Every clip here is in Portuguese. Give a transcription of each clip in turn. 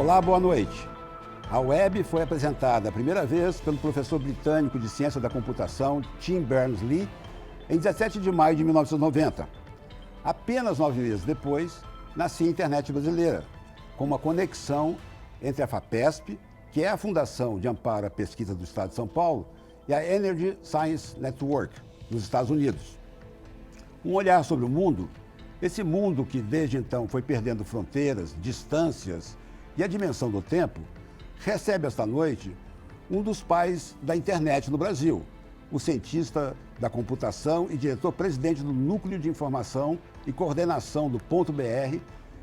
Olá, boa noite. A web foi apresentada a primeira vez pelo professor britânico de Ciência da Computação Tim Berners-Lee em 17 de maio de 1990. Apenas 9 meses depois, nascia a internet brasileira, com uma conexão entre a FAPESP, que é a Fundação de Amparo à Pesquisa do Estado de São Paulo, e a Energy Science Network, nos Estados Unidos. Um olhar sobre o mundo, esse mundo que desde então foi perdendo fronteiras, distâncias e a dimensão do tempo, recebe esta noite um dos pais da internet no Brasil, o cientista da computação e diretor-presidente do Núcleo de Informação e Coordenação do Ponto BR,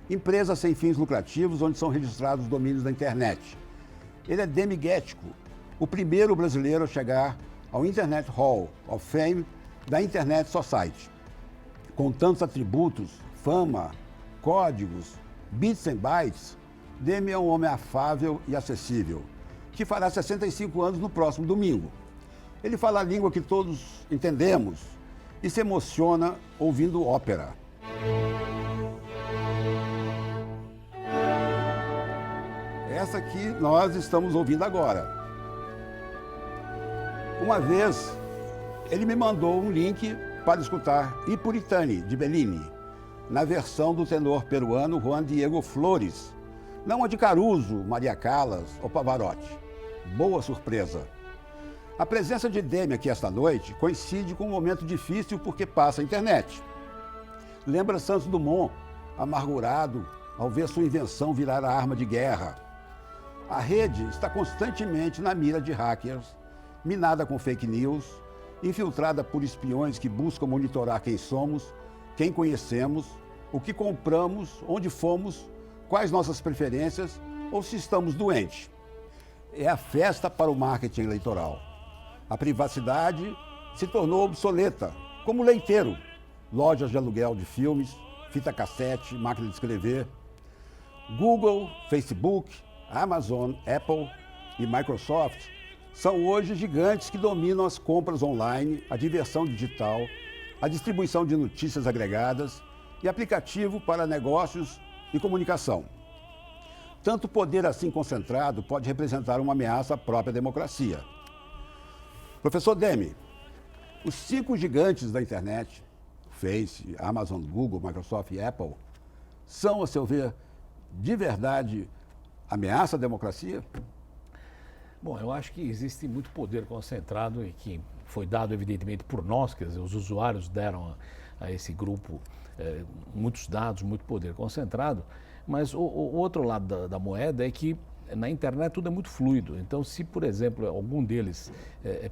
empresa sem fins lucrativos onde são registrados os domínios da internet. Ele é demigético, o primeiro brasileiro a chegar ao Internet Hall of Fame da Internet Society. Com tantos atributos, fama, códigos, bits and bytes, Demi é um homem afável e acessível, que fará 65 anos no próximo domingo. Ele fala a língua que todos entendemos e se emociona ouvindo ópera. Essa que nós estamos ouvindo agora. Uma vez, ele me mandou um link para escutar I Puritani, de Bellini, na versão do tenor peruano Juan Diego Flores, não a de Caruso, Maria Callas ou Pavarotti. Boa surpresa! A presença de Demi aqui esta noite coincide com um momento difícil porque passa a internet. Lembra Santos Dumont, amargurado ao ver sua invenção virar a arma de guerra. A rede está constantemente na mira de hackers, minada com fake news, infiltrada por espiões que buscam monitorar quem somos, quem conhecemos, o que compramos, onde fomos, quais nossas preferências ou se estamos doentes. É a festa para o marketing eleitoral. A privacidade se tornou obsoleta, como leiteiro, lojas de aluguel de filmes, fita cassete, máquina de escrever. Google, Facebook, Amazon, Apple e Microsoft são hoje gigantes que dominam as compras online, a diversão digital, a distribuição de notícias agregadas e aplicativo para negócios e comunicação. Tanto poder assim concentrado pode representar uma ameaça à própria democracia. Professor Demi, os 5 gigantes da internet, Face, Amazon, Google, Microsoft e Apple, são, a seu ver, de verdade, ameaça à democracia? Bom, eu acho que existe muito poder concentrado e que foi dado, evidentemente, por nós, quer dizer, os usuários deram a esse grupo muitos dados, muito poder concentrado, mas o outro lado da moeda é que na internet tudo é muito fluido. Então, se, por exemplo, algum deles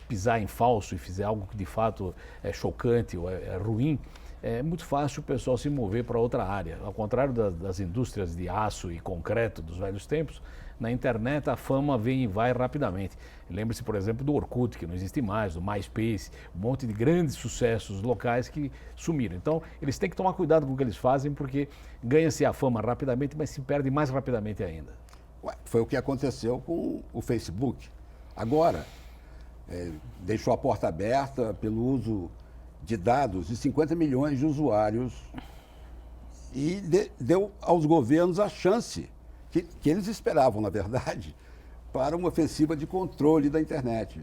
pisar em falso e fizer algo que de fato é chocante ou é ruim, é muito fácil o pessoal se mover para outra área. Ao contrário das indústrias de aço e concreto dos velhos tempos, na internet a fama vem e vai rapidamente. Lembre-se, por exemplo, do Orkut, que não existe mais, do MySpace, um monte de grandes sucessos locais que sumiram. Então, eles têm que tomar cuidado com o que eles fazem, porque ganha-se a fama rapidamente, mas se perde mais rapidamente ainda. Foi o que aconteceu com o Facebook. Agora, deixou a porta aberta pelo uso de dados de 50 milhões de usuários e deu aos governos a chance que eles esperavam, na verdade, para uma ofensiva de controle da internet.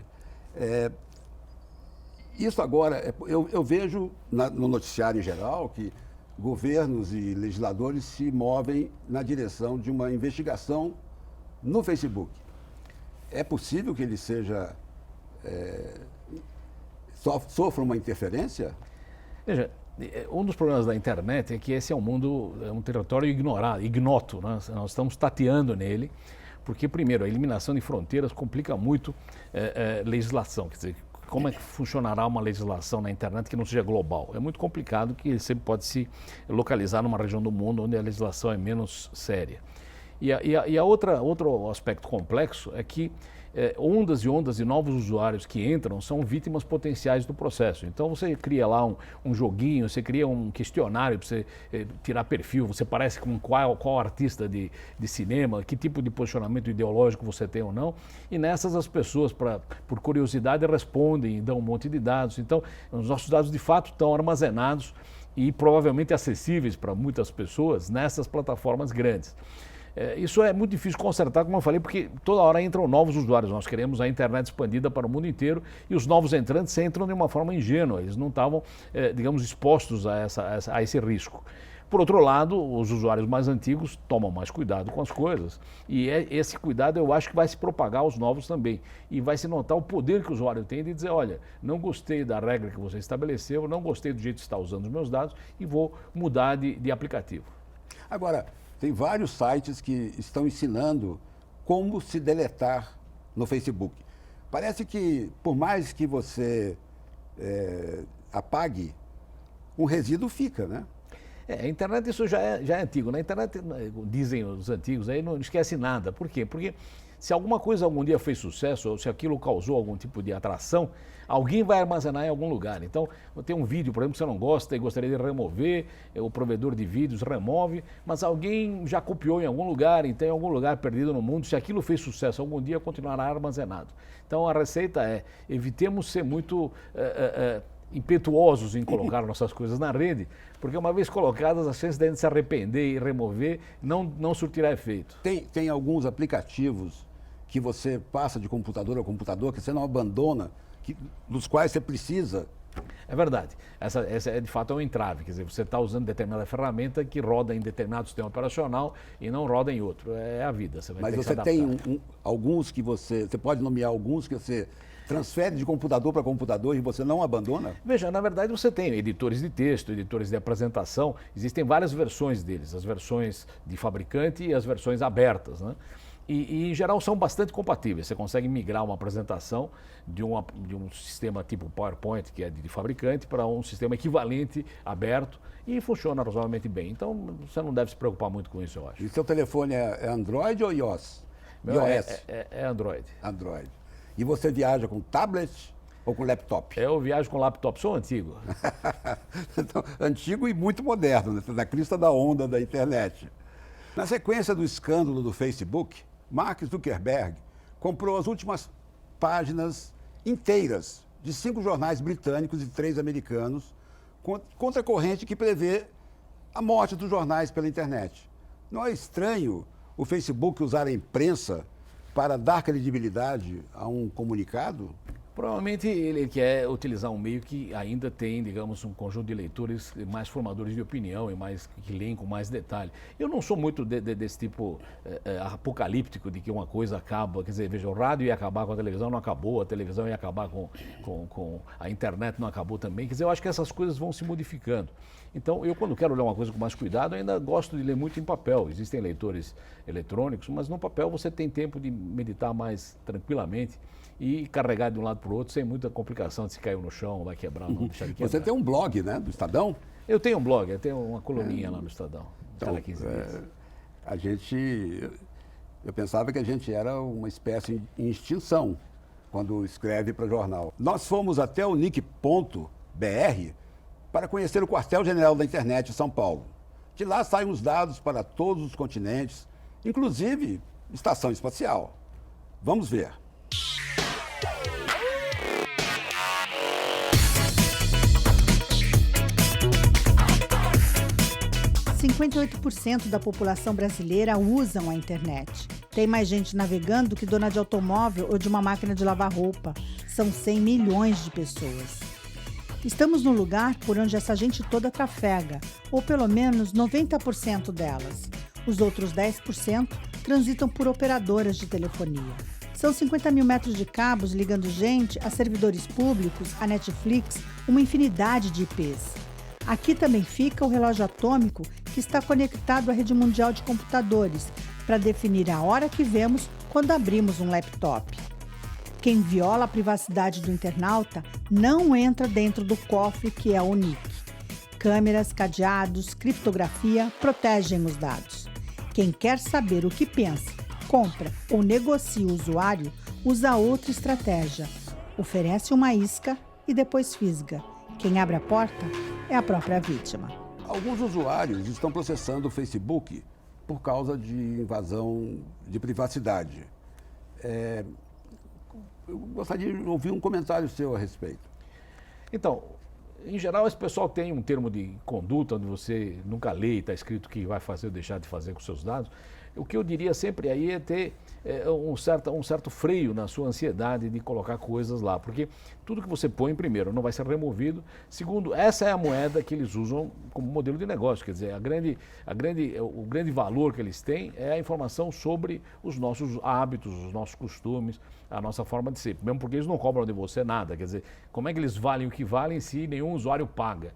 Isso agora, eu vejo no noticiário em geral que governos e legisladores se movem na direção de uma investigação no Facebook. É possível que ele seja sofra uma interferência? Veja, um dos problemas da internet é que esse é um mundo, é um território ignoto, né? Nós estamos tateando nele, porque, primeiro, a eliminação de fronteiras complica muito legislação. Quer dizer, como é que funcionará uma legislação na internet que não seja global? É muito complicado, que sempre pode se localizar numa região do mundo onde a legislação é menos séria. E outro aspecto complexo é que ondas e ondas de novos usuários que entram são vítimas potenciais do processo. Então você cria lá um joguinho, você cria um questionário para você tirar perfil, você parece com qual artista de cinema, que tipo de posicionamento ideológico você tem ou não, e nessas as pessoas, por curiosidade, respondem e dão um monte de dados. Então os nossos dados de fato estão armazenados e provavelmente acessíveis para muitas pessoas nessas plataformas grandes. Isso é muito difícil consertar, como eu falei, porque toda hora entram novos usuários. Nós queremos a internet expandida para o mundo inteiro e os novos entrantes entram de uma forma ingênua. Eles não estavam, digamos, expostos a esse risco. Por outro lado, os usuários mais antigos tomam mais cuidado com as coisas. E esse cuidado eu acho que vai se propagar aos novos também. E vai se notar o poder que o usuário tem de dizer, olha, não gostei da regra que você estabeleceu, não gostei do jeito que está usando os meus dados e vou mudar de aplicativo. Agora, tem vários sites que estão ensinando como se deletar no Facebook. Parece que, por mais que você apague, um resíduo fica, né? A internet isso já é antigo. Na internet, dizem os antigos, aí não esquece nada. Por quê? Porque se alguma coisa algum dia fez sucesso, ou se aquilo causou algum tipo de atração, alguém vai armazenar em algum lugar. Então, tem um vídeo, por exemplo, que você não gosta e gostaria de remover, o provedor de vídeos remove, mas alguém já copiou em algum lugar, então em algum lugar perdido no mundo, se aquilo fez sucesso algum dia, continuará armazenado. Então, a receita é, evitemos ser muito impetuosos em colocar nossas coisas na rede, porque uma vez colocadas, as chances de a gente se arrepender e remover não surtirá efeito. Tem alguns aplicativos que você passa de computador a computador, que você não abandona, dos quais você precisa. É verdade. Essa de fato é um entrave. Quer dizer, você está usando determinada ferramenta que roda em determinado sistema operacional e não roda em outro. É a vida. Você vai Mas ter que você se tem adaptar. alguns que você pode nomear alguns que você transfere de computador para computador e você não abandona? Veja, na verdade você tem editores de texto, editores de apresentação, existem várias versões deles, as versões de fabricante e as versões abertas, né? E em geral são bastante compatíveis. Você consegue migrar uma apresentação de um sistema tipo PowerPoint, que é de fabricante, para um sistema equivalente aberto e funciona razoavelmente bem. Então você não deve se preocupar muito com isso, eu acho. E seu telefone é Android ou iOS? Meu, iOS. é Android. Android. E você viaja com tablet ou com laptop? Eu viajo com laptop, sou antigo. Então, antigo e muito moderno, né? Na crista da onda da internet. Na sequência do escândalo do Facebook, Mark Zuckerberg comprou as últimas páginas inteiras de 5 jornais britânicos e 3 americanos, contra a corrente que prevê a morte dos jornais pela internet. Não é estranho o Facebook usar a imprensa para dar credibilidade a um comunicado? Provavelmente ele quer utilizar um meio que ainda tem, digamos, um conjunto de leitores mais formadores de opinião e que leem com mais detalhe. Eu não sou muito desse tipo apocalíptico de que uma coisa acaba, quer dizer, veja, o rádio ia acabar com a televisão, não acabou, a televisão ia acabar com a internet, não acabou também. Quer dizer, eu acho que essas coisas vão se modificando. Então, eu quando quero ler uma coisa com mais cuidado, ainda gosto de ler muito em papel. Existem leitores eletrônicos, mas no papel você tem tempo de meditar mais tranquilamente e carregar de um lado para o outro sem muita complicação de se caiu no chão, vai quebrar, não deixar de quebrar. Você tem um blog, né, do Estadão? Eu tenho um blog, eu tenho uma coluninha lá no Estadão. Então, cada 15 dias. Eu pensava que a gente era uma espécie em extinção quando escreve para jornal. Nós fomos até o nick.br para conhecer o quartel-general da internet em São Paulo. De lá saem os dados para todos os continentes, inclusive estação espacial. Vamos ver. 58% da população brasileira usam a internet. Tem mais gente navegando que dona de automóvel ou de uma máquina de lavar roupa. São 100 milhões de pessoas. Estamos no lugar por onde essa gente toda trafega, ou pelo menos 90% delas. Os outros 10% transitam por operadoras de telefonia. São 50 mil metros de cabos ligando gente a servidores públicos, a Netflix, uma infinidade de IPs. Aqui também fica o relógio atômico que está conectado à rede mundial de computadores para definir a hora que vemos quando abrimos um laptop. Quem viola a privacidade do internauta não entra dentro do cofre que é o NIC. Câmeras, cadeados, criptografia protegem os dados. Quem quer saber o que pensa, compra ou negocia o usuário usa outra estratégia. Oferece uma isca e depois fisga. Quem abre a porta é a própria vítima. Alguns usuários estão processando o Facebook por causa de invasão de privacidade. Eu gostaria de ouvir um comentário seu a respeito. Então, em geral, esse pessoal tem um termo de conduta onde você nunca lê e está escrito o que vai fazer ou deixar de fazer com seus dados. o que eu diria sempre aí é ter um certo freio na sua ansiedade de colocar coisas lá, porque tudo que você põe, primeiro, não vai ser removido, segundo, essa é a moeda que eles usam como modelo de negócio, quer dizer, o grande valor que eles têm é a informação sobre os nossos hábitos, os nossos costumes, a nossa forma de ser, mesmo porque eles não cobram de você nada, quer dizer, como é que eles valem o que valem se nenhum usuário paga?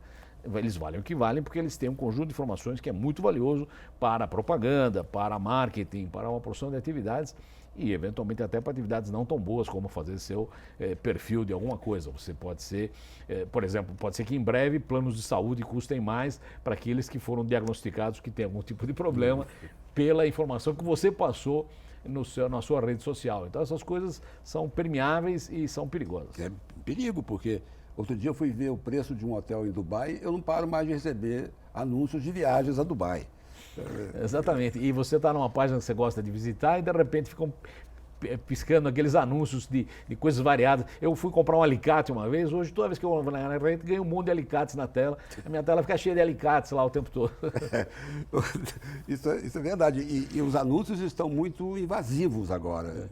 Eles valem o que valem porque eles têm um conjunto de informações que é muito valioso para a propaganda, para marketing, para uma porção de atividades e, eventualmente, até para atividades não tão boas como fazer seu perfil de alguma coisa. Você pode ser, por exemplo, pode ser que em breve planos de saúde custem mais para aqueles que foram diagnosticados que têm algum tipo de problema pela informação que você passou na sua rede social. Então, essas coisas são permeáveis e são perigosas. É perigo, porque outro dia eu fui ver o preço de um hotel em Dubai, eu não paro mais de receber anúncios de viagens a Dubai. Exatamente. E você está numa página que você gosta de visitar e de repente ficam piscando aqueles anúncios de coisas variadas. Eu fui comprar um alicate uma vez, hoje toda vez que eu vou na rede ganho um monte de alicates na tela. A minha tela fica cheia de alicates lá o tempo todo. Isso é verdade. E os anúncios estão muito invasivos agora.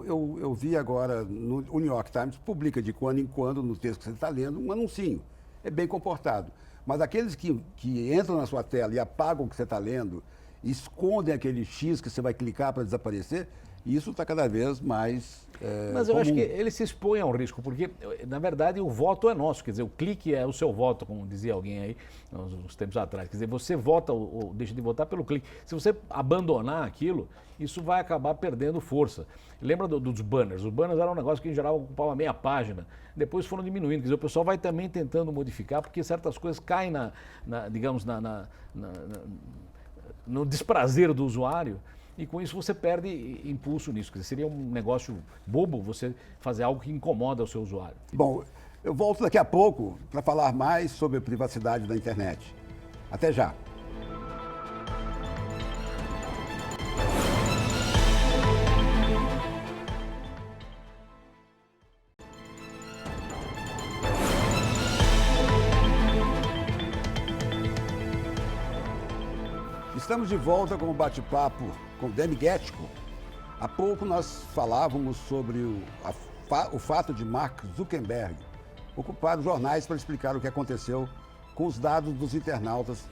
Eu vi agora, o New York Times publica de quando em quando, no texto que você está lendo, um anuncinho. É bem comportado. Mas aqueles que entram na sua tela e apagam o que você está lendo, escondem aquele X que você vai clicar para desaparecer, isso está cada vez mais Mas eu comum. acho que ele se expõe ao risco, porque, na verdade, o voto é nosso, quer dizer, o clique é o seu voto, como dizia alguém aí uns tempos atrás. Quer dizer, você vota ou deixa de votar pelo clique. Se você abandonar aquilo, isso vai acabar perdendo força. Lembra dos banners? Os banners eram um negócio que, em geral, ocupava meia página. Depois foram diminuindo. Quer dizer, o pessoal vai também tentando modificar, porque certas coisas caem no desprazer do usuário. E com isso você perde impulso nisso. Quer dizer, seria um negócio bobo você fazer algo que incomoda o seu usuário. Bom, eu volto daqui a pouco para falar mais sobre a privacidade da internet. Até já. Estamos de volta com o bate-papo com Demi Guettico. Há pouco nós falávamos sobre o fato de Mark Zuckerberg ocupar os jornais para explicar o que aconteceu com os dados dos internautas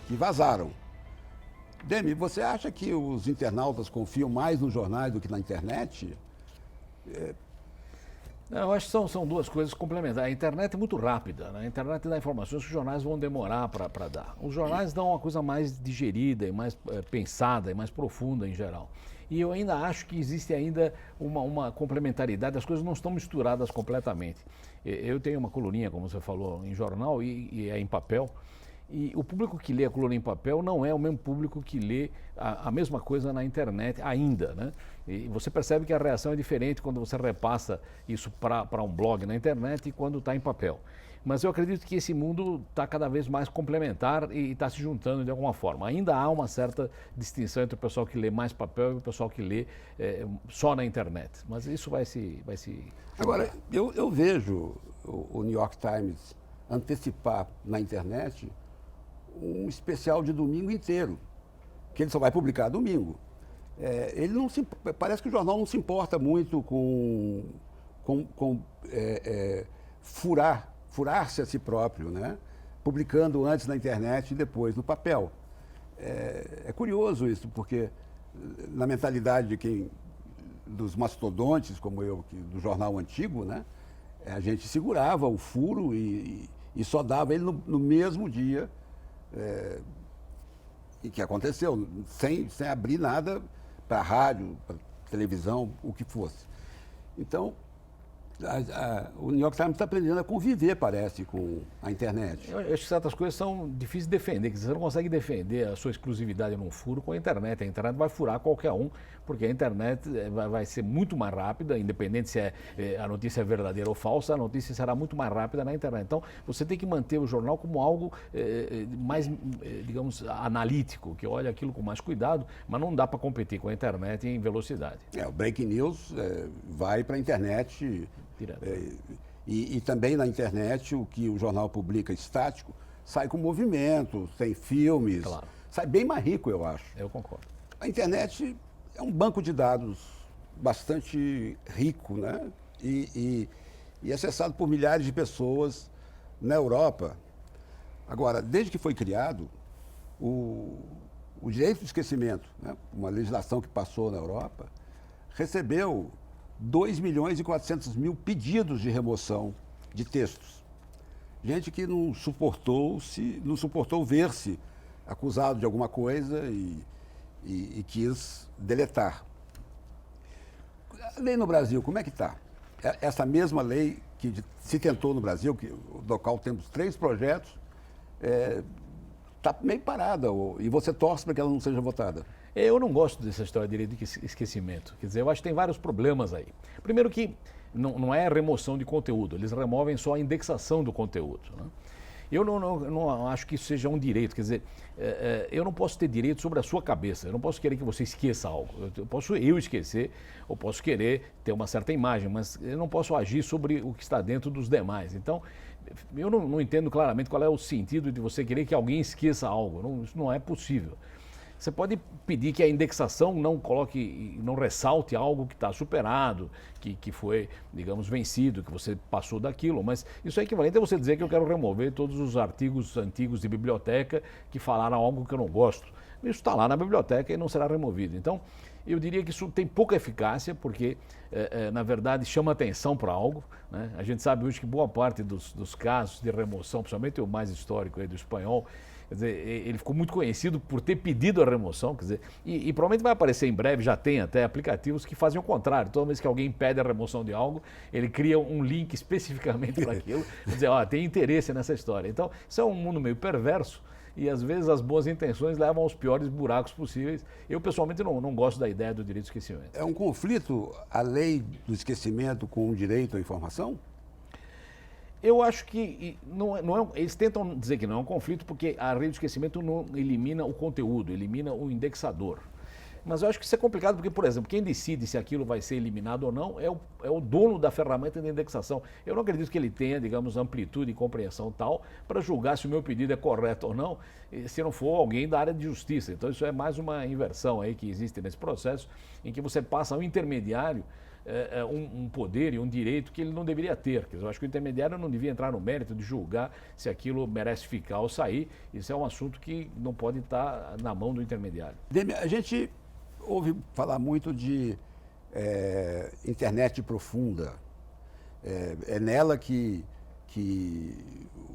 que vazaram. Demi, você acha que os internautas confiam mais nos jornais do que na internet? Não, eu acho que são duas coisas complementares. A internet é muito rápida, né? A internet dá informações que os jornais vão demorar para dar. Os jornais dão uma coisa mais digerida e mais pensada e mais profunda em geral. E eu ainda acho que existe ainda uma complementaridade, as coisas não estão misturadas completamente. Eu tenho uma coluninha, como você falou, em jornal e é em papel. E o público que lê a coluna em papel não é o mesmo público que lê a mesma coisa na internet ainda, né? E você percebe que a reação é diferente quando você repassa isso para um blog na internet e quando está em papel. Mas eu acredito que esse mundo está cada vez mais complementar e está se juntando de alguma forma. Ainda há uma certa distinção entre o pessoal que lê mais papel e o pessoal que lê só na internet. Mas isso vai se... Agora, eu vejo o New York Times antecipar na internet um especial de domingo inteiro, que ele só vai publicar domingo. Parece que o jornal não se importa muito com furar-se a si próprio, né? Publicando antes na internet e depois no papel. É curioso isso, porque na mentalidade dos mastodontes, como eu, do jornal antigo, né? A gente segurava o furo e só dava ele no mesmo dia. E que aconteceu, sem abrir nada para rádio, para televisão, o que fosse. Então, o New York Times está aprendendo a conviver, parece, com a internet. Eu acho que certas coisas são difíceis de defender, que você não consegue defender a sua exclusividade num furo com a internet. A internet vai furar qualquer um, porque a internet vai ser muito mais rápida, independente se a notícia é verdadeira ou falsa, a notícia será muito mais rápida na internet. Então, você tem que manter o jornal como algo mais, digamos, analítico, que olha aquilo com mais cuidado, mas não dá para competir com a internet em velocidade. O breaking news vai para a internet. E também na internet, o que o jornal publica estático sai com movimento, tem filmes, claro, sai bem mais rico, eu acho. Eu concordo. A internet é um banco de dados bastante rico, né? E acessado por milhares de pessoas na Europa. Agora, desde que foi criado, o direito de esquecimento, né? Uma legislação que passou na Europa, recebeu 2.400.000 pedidos de remoção de textos. Gente que não suportou ver-se acusado de alguma coisa e quis deletar. A lei no Brasil, como é que está? Essa mesma lei que se tentou no Brasil, do qual temos 3 projetos, está meio parada, e você torce para que ela não seja votada. Eu não gosto dessa história de direito de esquecimento. Quer dizer, eu acho que tem vários problemas aí. Primeiro que não é remoção de conteúdo, eles removem só a indexação do conteúdo, né? Eu não acho que isso seja um direito, quer dizer, eu não posso ter direito sobre a sua cabeça, eu não posso querer que você esqueça algo. Eu posso esquecer, ou posso querer ter uma certa imagem, mas eu não posso agir sobre o que está dentro dos demais. Então, eu não entendo claramente qual é o sentido de você querer que alguém esqueça algo, isso não é possível. Você pode pedir que a indexação não ressalte algo que está superado, que foi, digamos, vencido, que você passou daquilo, mas isso é equivalente a você dizer que eu quero remover todos os artigos antigos de biblioteca que falaram algo que eu não gosto. Isso está lá na biblioteca e não será removido. Então, eu diria que isso tem pouca eficácia, porque, na verdade, chama atenção para algo, né? A gente sabe hoje que boa parte dos casos de remoção, principalmente o mais histórico aí do espanhol, quer dizer, ele ficou muito conhecido por ter pedido a remoção, quer dizer, e provavelmente vai aparecer em breve, já tem até aplicativos que fazem o contrário. Toda vez que alguém pede a remoção de algo, ele cria um link especificamente para aquilo, quer dizer, tem interesse nessa história. Então, isso é um mundo meio perverso e às vezes as boas intenções levam aos piores buracos possíveis. Eu, pessoalmente, não gosto da ideia do direito de esquecimento. É um conflito a lei do esquecimento com o direito à informação? Eu acho que eles tentam dizer que não é um conflito porque a lei do esquecimento não elimina o conteúdo, elimina o indexador. Mas eu acho que isso é complicado porque, por exemplo, quem decide se aquilo vai ser eliminado ou não é o dono da ferramenta de indexação. Eu não acredito que ele tenha, digamos, amplitude e compreensão tal para julgar se o meu pedido é correto ou não, se não for alguém da área de justiça. Então isso é mais uma inversão aí que existe nesse processo, em que você passa ao intermediário um poder e um direito que ele não deveria ter. Quer dizer, eu acho que o intermediário não devia entrar no mérito de julgar se aquilo merece ficar ou sair. Isso é um assunto que não pode estar na mão do intermediário. A gente ouve falar muito de internet profunda. É nela que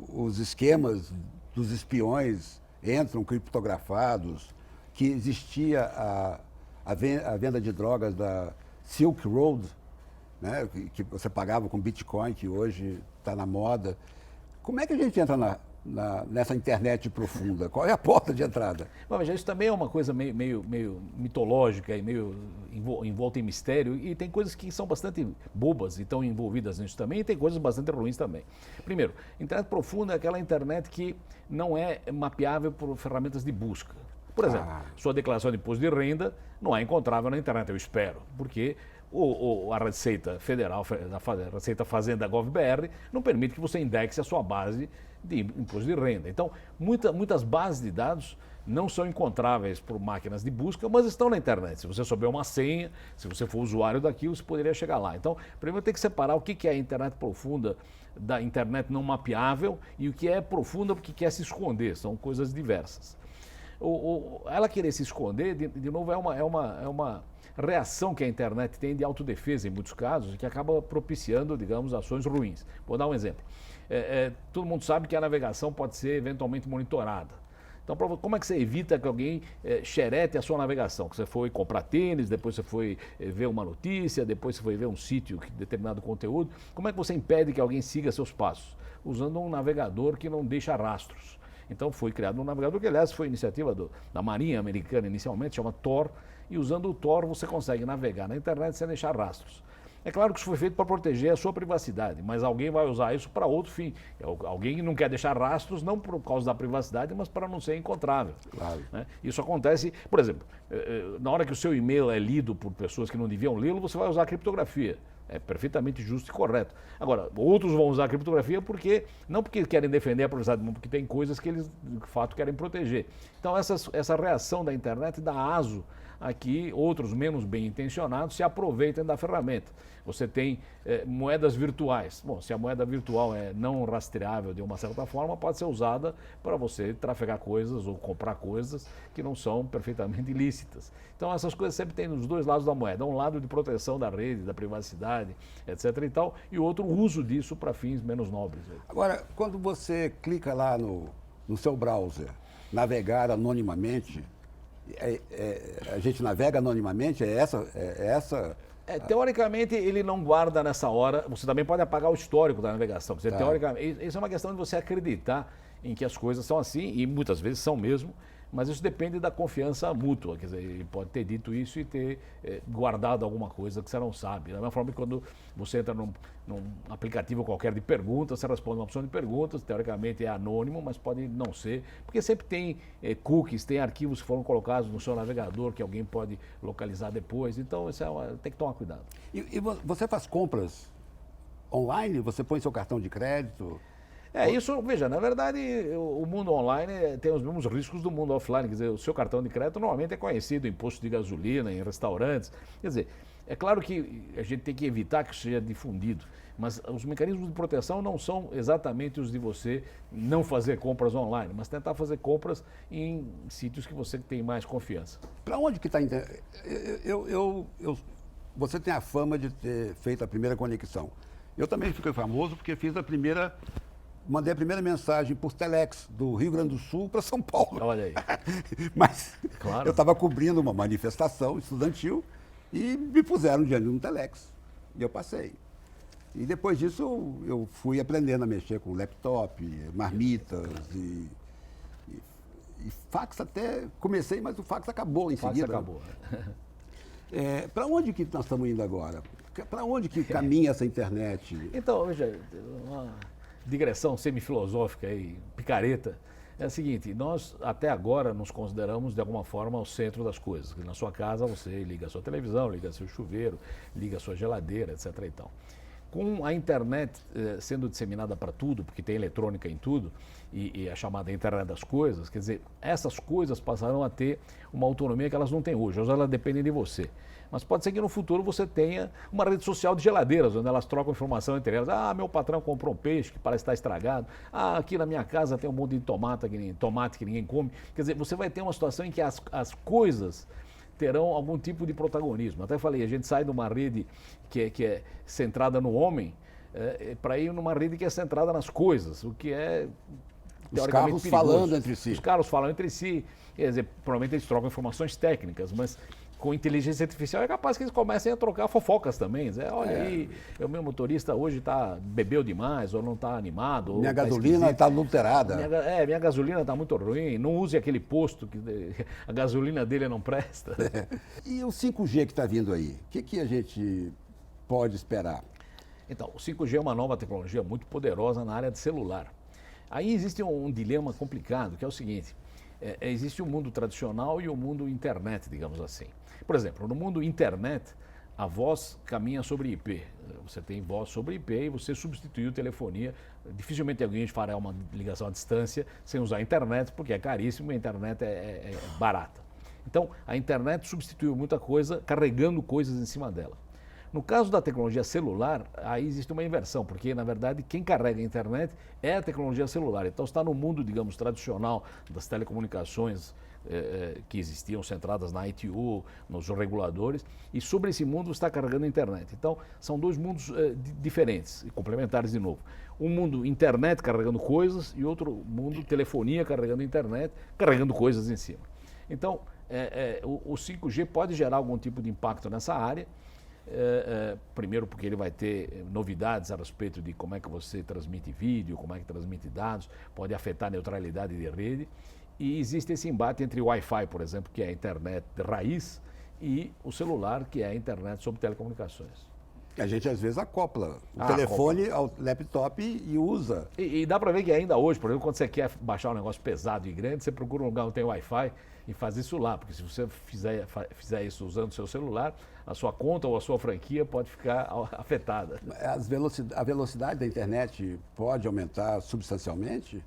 os esquemas dos espiões entram criptografados, que existia a venda de drogas da Silk Road, né, que você pagava com Bitcoin, que hoje está na moda. Como é que a gente entra nessa internet profunda? Qual é a porta de entrada? Bom, mas isso também é uma coisa meio mitológica e meio envolta em mistério, e tem coisas que são bastante bobas e estão envolvidas nisso também, e tem coisas bastante ruins também. Primeiro, internet profunda é aquela internet que não é mapeável por ferramentas de busca. Por exemplo, sua declaração de imposto de renda não é encontrável na internet, eu espero, porque a Receita Federal, a Receita Fazenda Gov.br, não permite que você indexe a sua base de imposto de renda. Então, muitas bases de dados não são encontráveis por máquinas de busca, mas estão na internet. Se você souber uma senha, se você for usuário daquilo, você poderia chegar lá. Então, primeiro tem que separar o que é a internet profunda da internet não mapeável e o que é profunda porque quer se esconder. São coisas diversas. Ela querer se esconder, de novo, é uma reação que a internet tem de autodefesa, em muitos casos, que acaba propiciando, digamos, ações ruins. Vou dar um exemplo. Todo mundo sabe que a navegação pode ser eventualmente monitorada. Então, como é que você evita que alguém xerete a sua navegação? Que você foi comprar tênis, depois você foi ver uma notícia, depois você foi ver um sítio, determinado conteúdo. Como é que você impede que alguém siga seus passos? Usando um navegador que não deixa rastros. Então foi criado um navegador que, aliás, foi iniciativa da Marinha Americana inicialmente, chama Tor, e usando o Tor você consegue navegar na internet sem deixar rastros. É claro que isso foi feito para proteger a sua privacidade, mas alguém vai usar isso para outro fim. Alguém não quer deixar rastros, não por causa da privacidade, mas para não ser encontrável. Claro. Né? Isso acontece, por exemplo, na hora que o seu e-mail é lido por pessoas que não deviam lê-lo, você vai usar a criptografia. É perfeitamente justo e correto. Agora, outros vão usar a criptografia não porque querem defender a privacidade, mas porque tem coisas que eles, de fato, querem proteger. Então, essa reação da internet dá aso a que outros menos bem intencionados se aproveitem da ferramenta. Você tem moedas virtuais. Bom, se a moeda virtual é não rastreável de uma certa forma, pode ser usada para você trafegar coisas ou comprar coisas que não são perfeitamente ilícitas. Então, essas coisas sempre tem nos dois lados da moeda. Um lado de proteção da rede, da privacidade, etc. e tal, e outro uso disso para fins menos nobres. Agora, quando você clica lá no seu browser, navegar anonimamente, a gente navega anonimamente? Teoricamente, ele não guarda nessa hora. Você também pode apagar o histórico da navegação. Quer dizer, teoricamente, isso é uma questão de você acreditar em que as coisas são assim, e muitas vezes são mesmo, mas isso depende da confiança mútua. Quer dizer, ele pode ter dito isso e ter guardado alguma coisa que você não sabe. Da mesma forma que quando você entra num aplicativo qualquer de perguntas, você responde uma opção de perguntas, teoricamente é anônimo, mas pode não ser, porque sempre tem cookies, tem arquivos que foram colocados no seu navegador que alguém pode localizar depois. Então, isso tem que tomar cuidado. E você faz compras online? Você põe seu cartão de crédito? Isso, veja, na verdade, o mundo online tem os mesmos riscos do mundo offline. Quer dizer, o seu cartão de crédito normalmente é conhecido em postos de gasolina, em restaurantes. Quer dizer, é claro que a gente tem que evitar que isso seja difundido, mas os mecanismos de proteção não são exatamente os de você não fazer compras online, mas tentar fazer compras em sítios que você tem mais confiança. Para onde que está... Você tem a fama de ter feito a primeira conexão. Eu também fiquei famoso porque mandei a primeira mensagem por Telex, do Rio Grande do Sul para São Paulo. Olha aí. Mas claro. Eu estava cobrindo uma manifestação estudantil e me puseram diante de um Telex. E eu passei. E depois disso eu fui aprendendo a mexer com laptop, marmitas e fax até comecei, mas o fax acabou em seguida. O fax acabou. Para onde que nós estamos indo agora? Para onde que caminha essa internet? Então, veja, uma digressão semifilosófica e picareta, é a seguinte: nós até agora nos consideramos de alguma forma o centro das coisas. Na sua casa você liga a sua televisão, liga seu chuveiro, liga a sua geladeira, etc. e tal. Com a internet sendo disseminada para tudo, porque tem eletrônica em tudo, e a chamada internet das coisas, quer dizer, essas coisas passarão a ter uma autonomia que elas não têm hoje. Hoje elas dependem de você. Mas pode ser que no futuro você tenha uma rede social de geladeiras, onde elas trocam informação entre elas. Ah, meu patrão comprou um peixe que parece estar estragado. Ah, aqui na minha casa tem um monte de tomate que ninguém come. Quer dizer, você vai ter uma situação em que as coisas terão algum tipo de protagonismo. Até falei, a gente sai de uma rede que é centrada no homem para ir numa rede que é centrada nas coisas, o que é os carros perigoso. Falando entre si. Os carros falam entre si, quer dizer, provavelmente eles trocam informações técnicas, mas com inteligência artificial é capaz que eles comecem a trocar fofocas também. Dizer, olha aí, o meu motorista hoje bebeu demais, ou não está animado. Minha gasolina está adulterada. Minha gasolina está muito ruim, não use aquele posto, que a gasolina dele não presta. E o 5G que está vindo aí, o que a gente pode esperar? Então, o 5G é uma nova tecnologia muito poderosa na área de celular. Aí existe um dilema complicado, que é o seguinte: existe o mundo tradicional e o mundo internet, digamos assim. Por exemplo, no mundo internet, a voz caminha sobre IP. Você tem voz sobre IP e você substituiu telefonia. Dificilmente alguém fará uma ligação à distância sem usar a internet, porque é caríssimo e a internet é barata. Então, a internet substituiu muita coisa, carregando coisas em cima dela. No caso da tecnologia celular, aí existe uma inversão, porque, na verdade, quem carrega a internet é a tecnologia celular. Então, está no mundo, digamos, tradicional das telecomunicações que existiam centradas na ITU, nos reguladores, e sobre esse mundo está carregando a internet. Então, são dois mundos diferentes e complementares de novo. Um mundo internet carregando coisas e outro mundo telefonia carregando internet, carregando coisas em cima. Então, o 5G pode gerar algum tipo de impacto nessa área. Primeiro porque ele vai ter novidades a respeito de como é que você transmite vídeo, como é que transmite dados, pode afetar a neutralidade de rede. E existe esse embate entre o Wi-Fi, por exemplo, que é a internet de raiz, e o celular, que é a internet sobre telecomunicações. A gente às vezes acopla o telefone ao laptop e usa. E dá para ver que ainda hoje, por exemplo, quando você quer baixar um negócio pesado e grande, você procura um lugar onde tem Wi-Fi e faz isso lá, porque se você fizer isso usando o seu celular, a sua conta ou a sua franquia pode ficar afetada. A velocidade da internet pode aumentar substancialmente?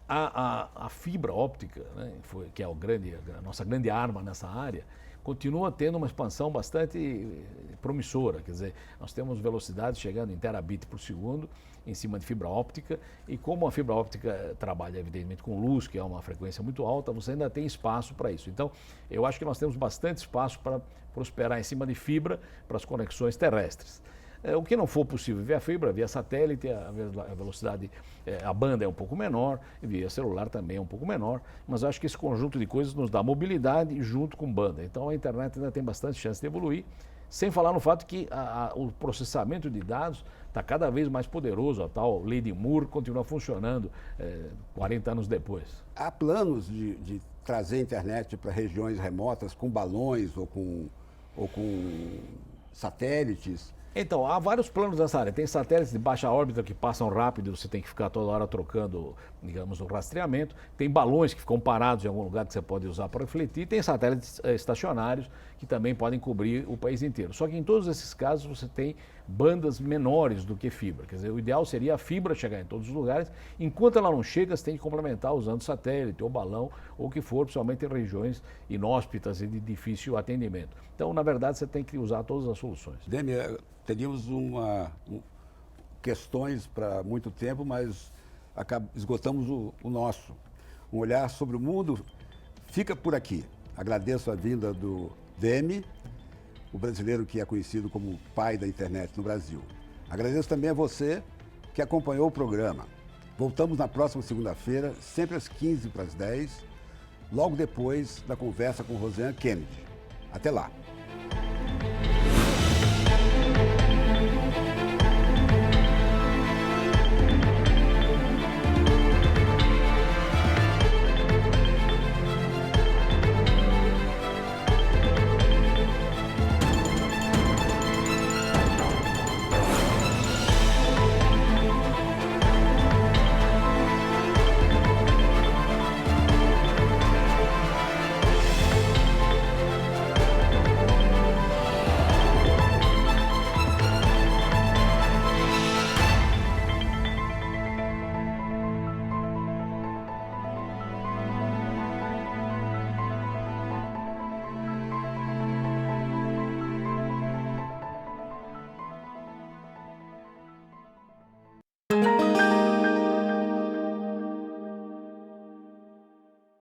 A fibra óptica, né, que é a nossa grande arma nessa área, continua tendo uma expansão bastante promissora. Quer dizer, nós temos velocidades chegando em terabit por segundo em cima de fibra óptica, e como a fibra óptica trabalha evidentemente com luz, que é uma frequência muito alta, você ainda tem espaço para isso. Então, eu acho que nós temos bastante espaço para prosperar em cima de fibra para as conexões terrestres. O que não for possível via fibra, via satélite, a velocidade, a banda é um pouco menor, via celular também é um pouco menor, mas eu acho que esse conjunto de coisas nos dá mobilidade junto com banda. Então a internet ainda tem bastante chance de evoluir, sem falar no fato que o processamento de dados está cada vez mais poderoso, a tal lei de Moore continua funcionando 40 anos depois. Há planos de trazer a internet para regiões remotas com balões ou com satélites? Então, há vários planos nessa área. Tem satélites de baixa órbita que passam rápido, você tem que ficar toda hora trocando, digamos, o rastreamento. Tem balões que ficam parados em algum lugar que você pode usar para refletir. Tem satélites estacionários que também podem cobrir o país inteiro. Só que em todos esses casos você tem bandas menores do que fibra. Quer dizer, o ideal seria a fibra chegar em todos os lugares. Enquanto ela não chega, você tem que complementar usando satélite ou balão ou o que for, principalmente em regiões inóspitas e de difícil atendimento. Então, na verdade, você tem que usar todas as soluções. Demi, teríamos questões para muito tempo, mas esgotamos o nosso. Um olhar sobre o mundo fica por aqui. Agradeço a vinda do Demi, o brasileiro que é conhecido como o pai da internet no Brasil. Agradeço também a você que acompanhou o programa. Voltamos na próxima segunda-feira, sempre às 15 para as 10, logo depois da conversa com Rosiane Kennedy. Até lá!